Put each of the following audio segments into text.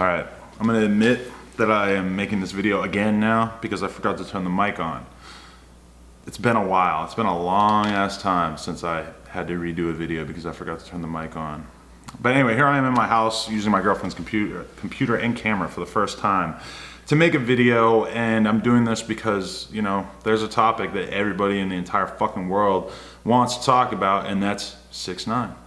Alright, I'm gonna admit that I am making this video again now because I forgot to turn the mic on. It's been a while. It's been a long ass time since I had to redo a video because I forgot to turn the mic on. But anyway, here I am in my house using my girlfriend's computer and camera for the first time to make a video, and I'm doing this because, you know, there's a topic that everybody in the entire fucking world wants to talk about, and that's 6ix9ine.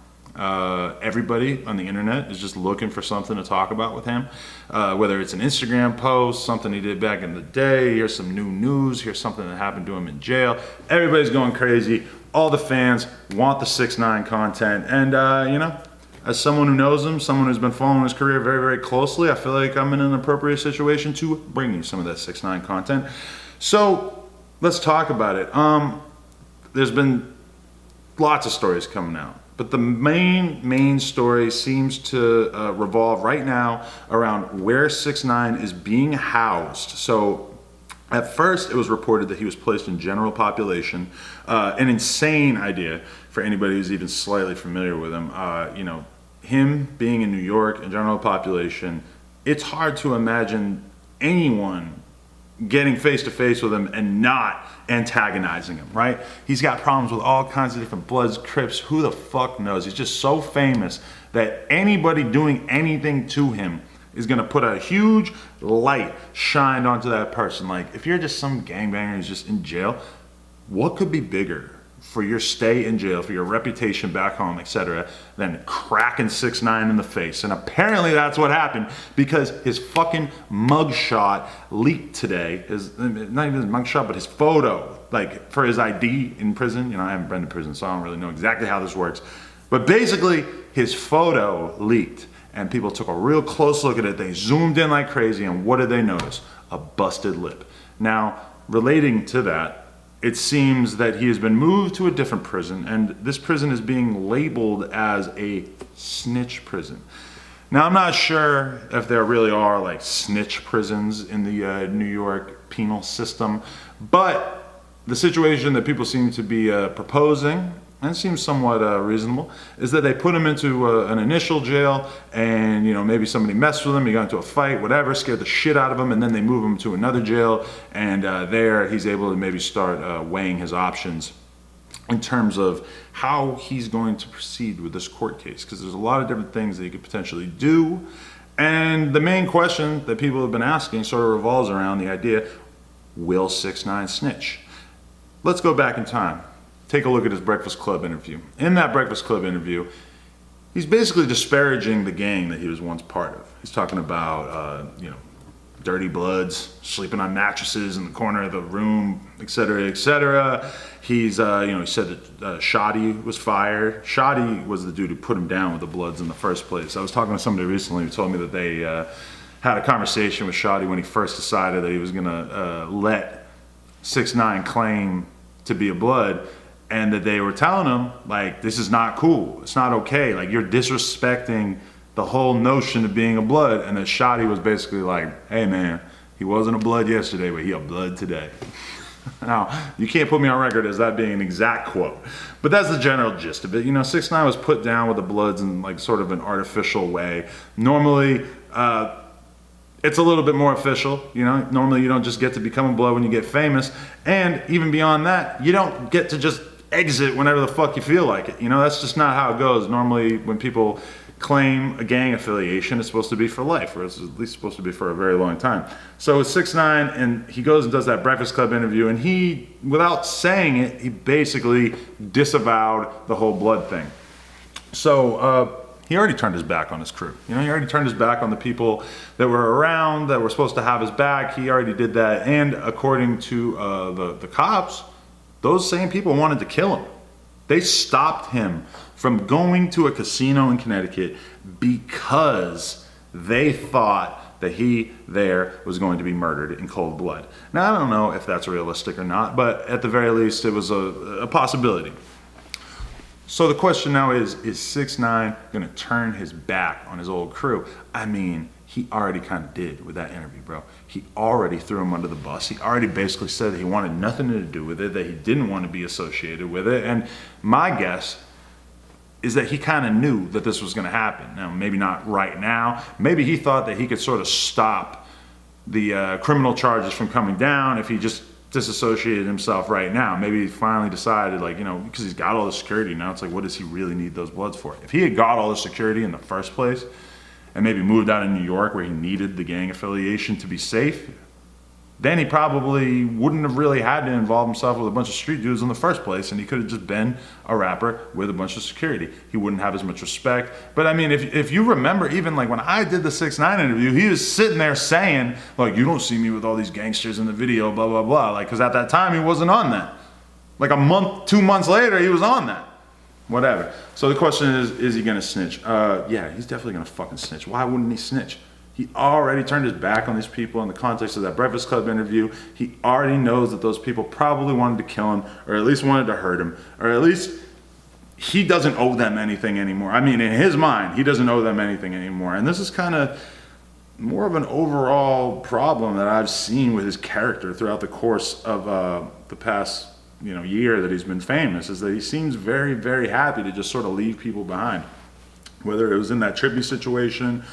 Everybody on the internet is just looking for something to talk about with him, whether it's an Instagram post, something he did back in the day, here's some new news, here's something that happened to him in jail. Everybody's going crazy. All the fans want the 6ix9ine content, and you know, as someone who knows him, someone who's been following his career very, very closely, I feel like I'm in an appropriate situation to bring you some of that 6ix9ine content. So let's talk about it. There's been lots of stories coming out, but the main story seems to revolve right now around where 6ix9ine is being housed. So at first it was reported that he was placed in general population, an insane idea for anybody who's even slightly familiar with him. You know, him being in New York in general population, it's hard to imagine anyone getting face to face with him and not antagonizing him, right? He's got problems with all kinds of different Bloods, Crips, who the fuck knows? He's just so famous that anybody doing anything to him is gonna put a huge light shined onto that person. Like, if you're just some gangbanger who's just in jail, what could be bigger for your stay in jail, for your reputation back home, etc., than cracking 6ix9ine in the face? And apparently that's what happened, because his fucking mugshot leaked today. Not even his mugshot, but his photo, like for his ID in prison. You know, I haven't been to prison, so I don't really know exactly how this works. But basically, his photo leaked, and people took a real close look at it. They zoomed in like crazy, and what did they notice? A busted lip. Now, relating to that, it seems that he has been moved to a different prison, and this prison is being labeled as a snitch prison. Now, I'm not sure if there really are like snitch prisons in the New York penal system, but the situation that people seem to be proposing, and it seems somewhat reasonable, is that they put him into an initial jail, and, you know, maybe somebody messed with him, he got into a fight, whatever, scared the shit out of him, and then they move him to another jail, and there he's able to maybe start weighing his options in terms of how he's going to proceed with this court case, because there's a lot of different things that he could potentially do. And the main question that people have been asking sort of revolves around the idea, will 6ix9ine snitch? Let's go back in time. Take a look at his Breakfast Club interview. In that Breakfast Club interview, he's basically disparaging the gang that he was once part of. He's talking about, you know, dirty Bloods, sleeping on mattresses in the corner of the room, etc., etc. He's, you know, he said that Shoddy was fired. Shoddy was the dude who put him down with the Bloods in the first place. I was talking to somebody recently who told me that they had a conversation with Shoddy when he first decided that he was gonna let 6ix9ine claim to be a Blood, and that they were telling him, like, this is not cool, it's not okay, like, you're disrespecting the whole notion of being a Blood. And that Shoddy was basically like, hey man, he wasn't a Blood yesterday, but he a Blood today. Now, you can't put me on record as that being an exact quote, but that's the general gist of it. You know, 6ix9ine was put down with the Bloods in like sort of an artificial way. Normally, it's a little bit more official, you know. Normally you don't just get to become a Blood when you get famous, and even beyond that, you don't get to just exit whenever the fuck you feel like it. You know, that's just not how it goes. Normally when people claim a gang affiliation, it's supposed to be for life, or it's at least supposed to be for a very long time. So with 6ix9ine, and he goes and does that Breakfast Club interview, and he, without saying it, he basically disavowed the whole Blood thing. So he already turned his back on his crew. You know, he already turned his back on the people that were around, that were supposed to have his back. He already did that, and according to the cops, those same people wanted to kill him. They stopped him from going to a casino in Connecticut because they thought that he there was going to be murdered in cold blood. Now, I don't know if that's realistic or not, but at the very least, it was a possibility. So the question now is 6ix9ine gonna turn his back on his old crew? I mean, he already kind of did with that interview, bro. He already threw him under the bus. He already basically said that he wanted nothing to do with it, that he didn't want to be associated with it. And my guess is that he kind of knew that this was going to happen. Now, maybe not right now. Maybe he thought that he could sort of stop the criminal charges from coming down if he just disassociated himself right now. Maybe he finally decided, like, you know, because he's got all the security now, it's like, what does he really need those Bloods for? If he had got all the security in the first place and maybe moved out of New York where he needed the gang affiliation to be safe, then he probably wouldn't have really had to involve himself with a bunch of street dudes in the first place, and he could have just been a rapper with a bunch of security. He wouldn't have as much respect. But I mean, if you remember, even like when I did the 6ix9ine interview, he was sitting there saying, like, you don't see me with all these gangsters in the video, blah, blah, blah. Like, because at that time, he wasn't on that. Like a month, 2 months later, he was on that. Whatever. So the question is he gonna snitch? Yeah, he's definitely gonna fucking snitch. Why wouldn't he snitch? He already turned his back on these people in the context of that Breakfast Club interview. He already knows that those people probably wanted to kill him, or at least wanted to hurt him, or at least he doesn't owe them anything anymore. I mean, in his mind, he doesn't owe them anything anymore. And this is kind of more of an overall problem that I've seen with his character throughout the course of the past year that he's been famous, is that he seems very, very happy to just sort of leave people behind. Whether it was in that Trippy situation,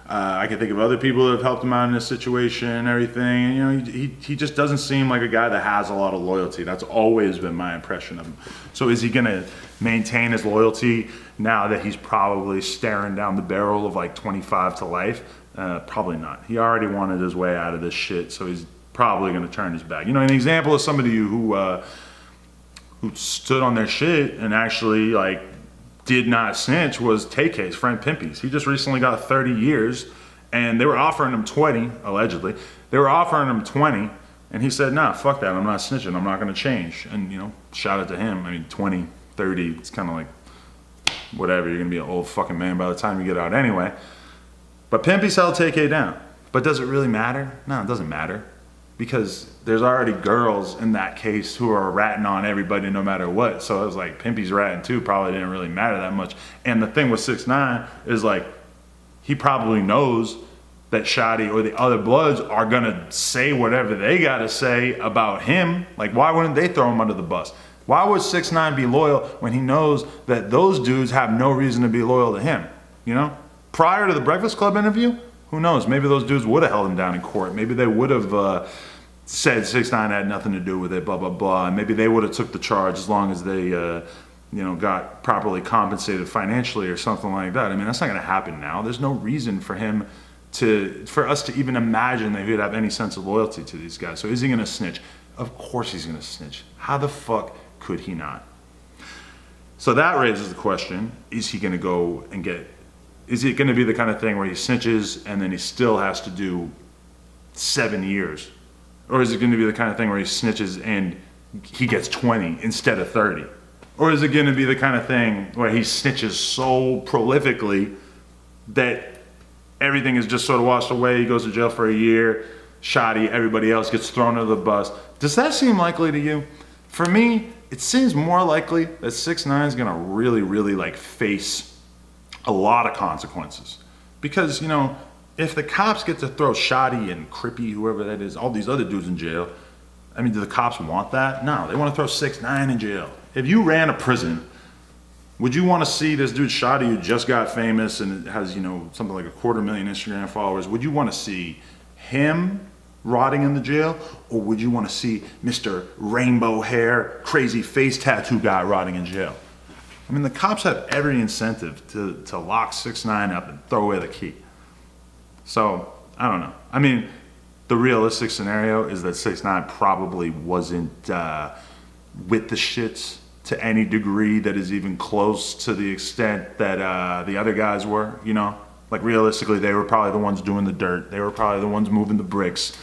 I can think of other people that have helped him out in this situation and everything. And, he just doesn't seem like a guy that has a lot of loyalty. That's always been my impression of him. So is he gonna maintain his loyalty now that he's probably staring down the barrel of like 25 to life? Probably not. He already wanted his way out of this shit, so he's probably gonna turn his back. An example of somebody who stood on their shit and actually like did not snitch was TK's friend Pimpy's. He just recently got 30 years, and they were offering him 20, allegedly. They were offering him 20, and he said, nah, fuck that, I'm not snitching, I'm not gonna change. And shout out to him. I mean, 20, 30, it's kind of like, whatever, you're gonna be an old fucking man by the time you get out anyway. But Pimpy's held TK down. But does it really matter? No, it doesn't matter. Because there's already girls in that case who are ratting on everybody no matter what. So it was like, Pimpy's ratting too, probably didn't really matter that much. And the thing with 6ix9ine is like, he probably knows that Shotty or the other Bloods are gonna say whatever they gotta say about him. Like, why wouldn't they throw him under the bus? Why would 6ix9ine be loyal when he knows that those dudes have no reason to be loyal to him? Prior to the Breakfast Club interview, who knows? Maybe those dudes would have held him down in court. Maybe they would have said 6ix9ine had nothing to do with it, blah, blah, blah. And maybe they would have took the charge as long as they, got properly compensated financially or something like that. I mean, that's not going to happen now. There's no reason for us to even imagine that he would have any sense of loyalty to these guys. So is he going to snitch? Of course he's going to snitch. How the fuck could he not? So that raises the question, is he going to go and is it going to be the kind of thing where he snitches and then he still has to do 7 years? Or is it going to be the kind of thing where he snitches and he gets 20 instead of 30? Or is it going to be the kind of thing where he snitches so prolifically that everything is just sort of washed away, he goes to jail for a year, Shotty, everybody else gets thrown under the bus? Does that seem likely to you? For me, it seems more likely that 6ix9ine is going to really, really like face a lot of consequences. Because, if the cops get to throw Shotty and Crippy, whoever that is, all these other dudes in jail, I mean, do the cops want that? No, they want to throw 6ix9ine in jail. If you ran a prison, would you want to see this dude Shotty, who just got famous and has, something like 250,000 Instagram followers, would you want to see him rotting in the jail? Or would you want to see Mr. Rainbow Hair, crazy face tattoo guy rotting in jail? I mean, the cops have every incentive to lock 6ix9ine up and throw away the key. So, I don't know. I mean, the realistic scenario is that 6ix9ine probably wasn't with the shits to any degree that is even close to the extent that the other guys were, Like, realistically, they were probably the ones doing the dirt. They were probably the ones moving the bricks.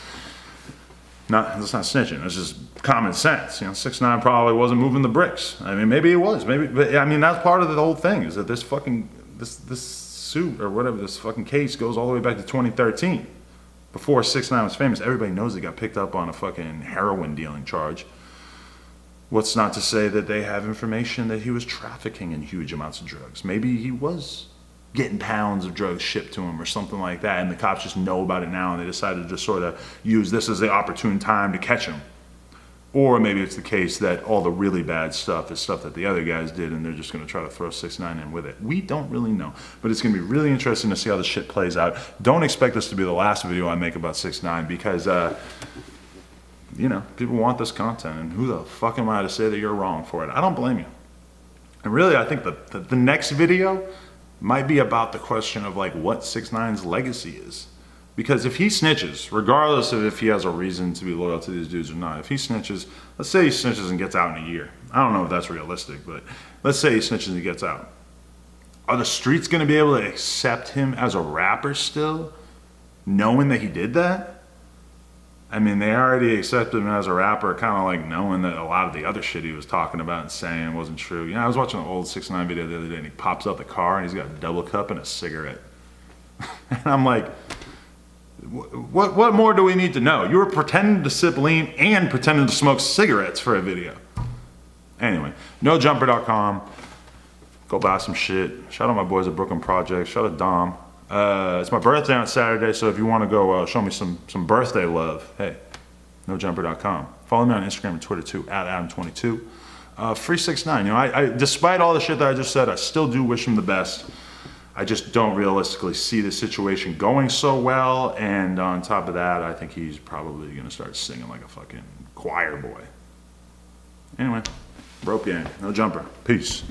That's not snitching. That's just common sense. 6ix9ine probably wasn't moving the bricks. I mean, maybe it was. But I mean, that's part of the whole thing, is that this suit or whatever, this fucking case goes all the way back to 2013. Before 6ix9ine was famous, everybody knows he got picked up on a fucking heroin dealing charge. What's not to say that they have information that he was trafficking in huge amounts of drugs. Maybe he was getting pounds of drugs shipped to him or something like that, and the cops just know about it now and they decided to just sort of use this as the opportune time to catch him. Or maybe it's the case that all the really bad stuff is stuff that the other guys did and they're just gonna try to throw 6ix9ine in with it. We don't really know, but it's gonna be really interesting to see how this shit plays out. Don't expect this to be the last video I make about 6ix9ine because, you know, people want this content, and who the fuck am I to say that you're wrong for it? I don't blame you. And really, I think the next video might be about the question of like what 6ix9ine's legacy is. Because if he snitches, regardless of if he has a reason to be loyal to these dudes or not, if he snitches, let's say he snitches and gets out in a year. I don't know if that's realistic, but let's say he snitches and he gets out. Are the streets gonna be able to accept him as a rapper still, knowing that he did that? I mean, they already accepted him as a rapper, kind of like knowing that a lot of the other shit he was talking about and saying wasn't true. You know, I was watching an old 6ix9ine video the other day and he pops out the car and he's got a double cup and a cigarette. And I'm like, what more do we need to know? You were pretending to sip lean and pretending to smoke cigarettes for a video. Anyway, nojumper.com. Go buy some shit. Shout out my boys at Brooklyn Project. Shout out Dom. It's my birthday on Saturday, so if you want to go show me some birthday love, hey, nojumper.com. Follow me on Instagram and Twitter too, @Adam22. Free 6ix9ine. You know, I despite all the shit that I just said, I still do wish him the best. I just don't realistically see the situation going so well, and on top of that, I think he's probably gonna start singing like a fucking choir boy. Anyway, rope gang, no jumper. Peace.